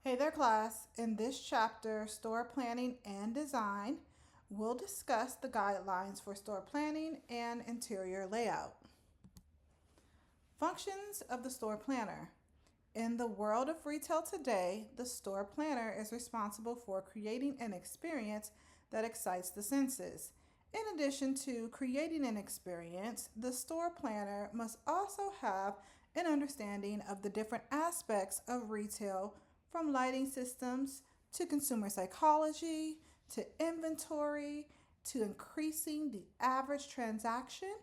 Hey there, class. In this chapter, Store Planning and Design, we'll discuss the guidelines for store planning and interior layout. Functions of the store planner. In the world of retail today, the store planner is responsible for creating an experience that excites the senses. In addition to creating an experience, the store planner must also have an understanding of the different aspects of retail, from lighting systems to consumer psychology to inventory to increasing the average transaction,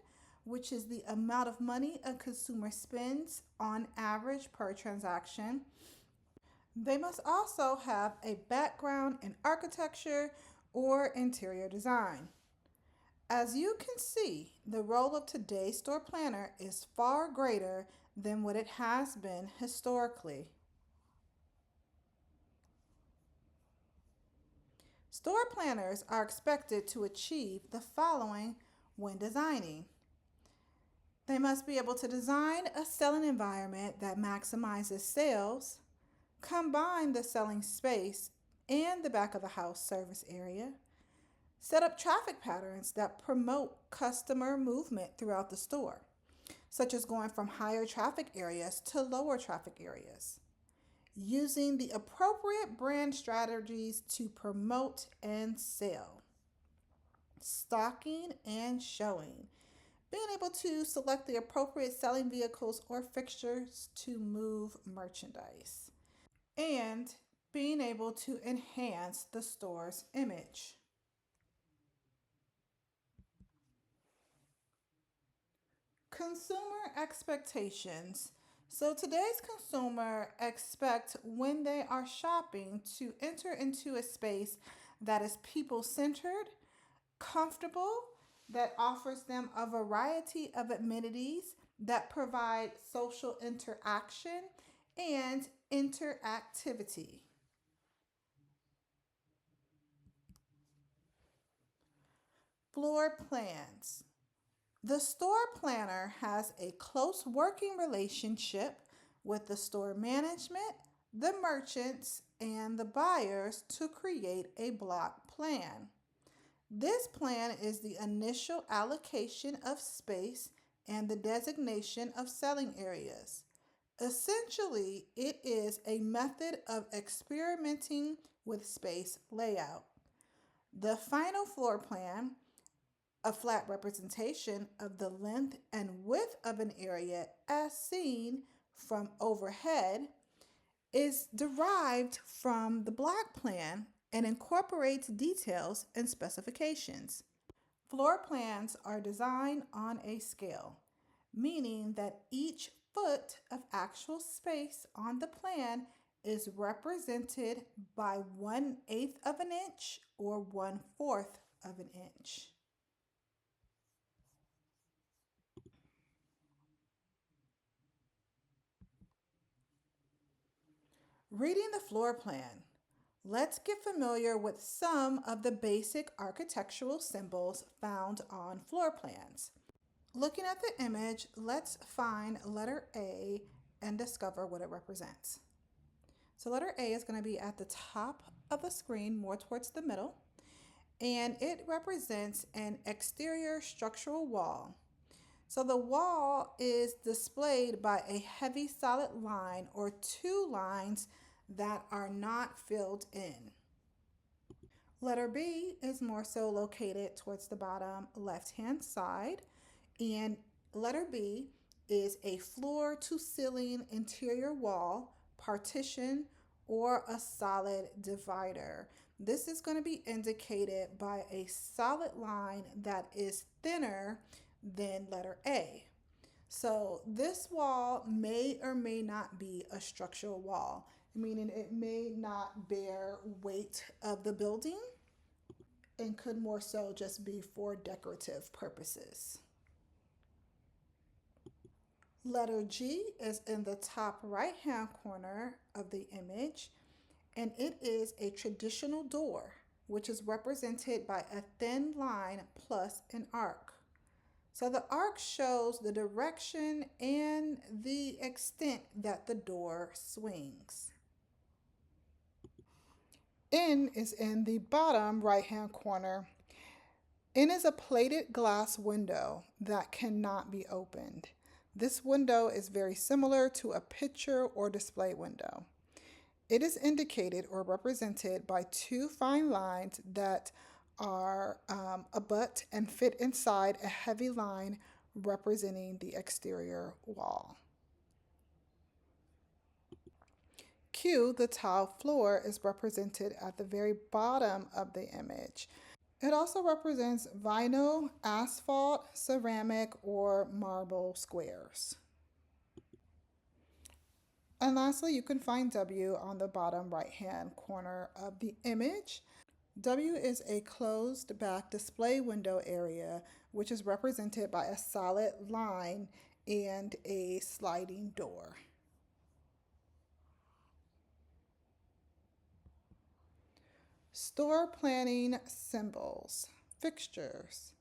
which is the amount of money a consumer spends on average per transaction. They must also have a background in architecture or interior design. As you can see, the role of today's store planner is far greater than what it has been historically. Store planners are expected to achieve the following when designing. They must be able to design a selling environment that maximizes sales, combine the selling space and the back of the house service area, set up traffic patterns that promote customer movement throughout the store, such as going from higher traffic areas to lower traffic areas, using the appropriate brand strategies to promote and sell, stocking and showing, being able to select the appropriate selling vehicles or fixtures to move merchandise, and being able to enhance the store's image. Consumer expectations. So today's consumer expect when they are shopping to enter into a space that is people-centered, comfortable, that offers them a variety of amenities that provide social interaction and interactivity. Floor plans. The store planner has a close working relationship with the store management, the merchants, and the buyers to create a block plan. This plan is the initial allocation of space and the designation of selling areas. Essentially, it is a method of experimenting with space layout. The final floor plan, a flat representation of the length and width of an area as seen from overhead, is derived from the block plan and incorporates details and specifications. Floor plans are designed on a scale, meaning that each foot of actual space on the plan is represented by 1/8 of an inch or 1/4 of an inch. Reading the floor plan. Let's get familiar with some of the basic architectural symbols found on floor plans. Looking at the image, let's find letter A and discover what it represents. So letter A is going to be at the top of the screen, more towards the middle, and it represents an exterior structural wall. So the wall is displayed by a heavy solid line or two lines that are not filled in. Letter B is more so located towards the bottom left-hand side, and letter B is a floor to ceiling interior wall, partition, or a solid divider. This is going to be indicated by a solid line that is thinner than letter A. So this wall may or may not be a structural wall, meaning it may not bear weight of the building and could more so just be for decorative purposes. Letter G is in the top right hand corner of the image, and it is a traditional door, which is represented by a thin line plus an arc. So the arc shows the direction and the extent that the door swings. N is in the bottom right-hand corner. N is a plated glass window that cannot be opened. This window is very similar to a picture or display window. It is indicated or represented by two fine lines that are abut and fit inside a heavy line representing the exterior wall. Q, the tile floor, is represented at the very bottom of the image. It also represents vinyl, asphalt, ceramic, or marble squares. And lastly, you can find W on the bottom right-hand corner of the image. W is a closed back display window area, which is represented by a solid line and a sliding door. Store planning symbols, fixtures.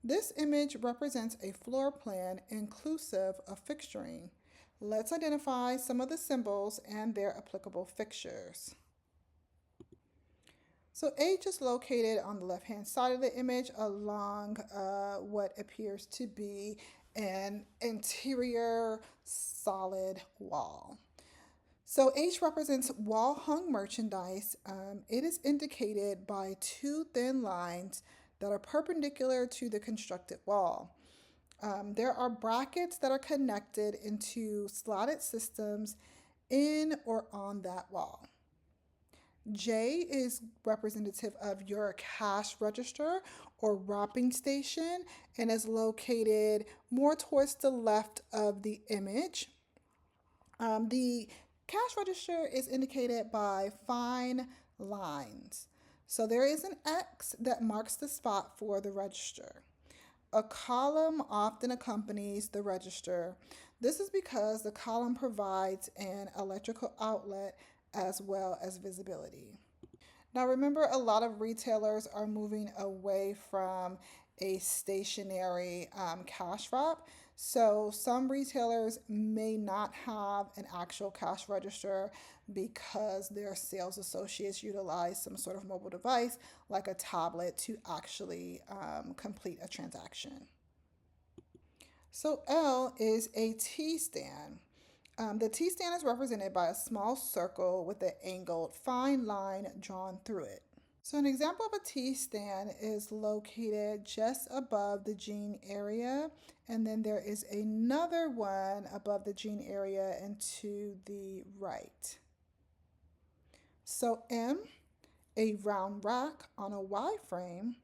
This image represents a floor plan inclusive of fixturing. Let's identify some of the symbols and their applicable fixtures. So H is located on the left-hand side of the image along what appears to be an interior solid wall. So H represents wall-hung merchandise. It is indicated by two thin lines that are perpendicular to the constructed wall. There are brackets that are connected into slotted systems in or on that wall. J is representative of your cash register or wrapping station and is located more towards the left of the image. The cash register is indicated by fine lines. So there is an X that marks the spot for the register. A column often accompanies the register. This is because the column provides an electrical outlet as well as visibility. Now remember, a lot of retailers are moving away from a stationary cash wrap. So some retailers may not have an actual cash register because their sales associates utilize some sort of mobile device like a tablet to actually complete a transaction. So L is a T-stand. The T-stand is represented by a small circle with an angled fine line drawn through it. So an example of a T-stand is located just above the jean area, and then there is another one above the jean area and to the right. So M, a round rack on a Y-frame,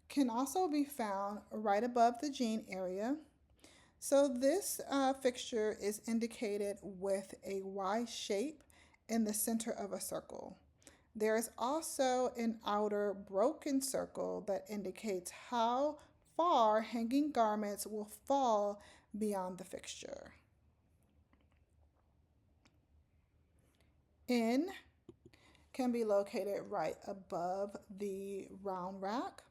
can also be found right above the jean area. So this fixture is indicated with a Y shape in the center of a circle. There is also an outer broken circle that indicates how far hanging garments will fall beyond the fixture. N can be located right above the round rack.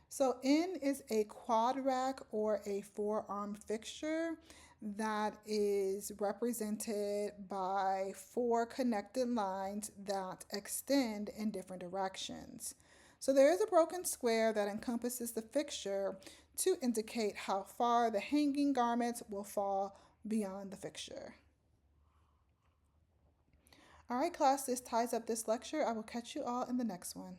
So N is a quad rack or a four-arm fixture that is represented by four connected lines that extend in different directions. So there is a broken square that encompasses the fixture to indicate how far the hanging garments will fall beyond the fixture. All right, class, this ties up this lecture. I will catch you all in the next one.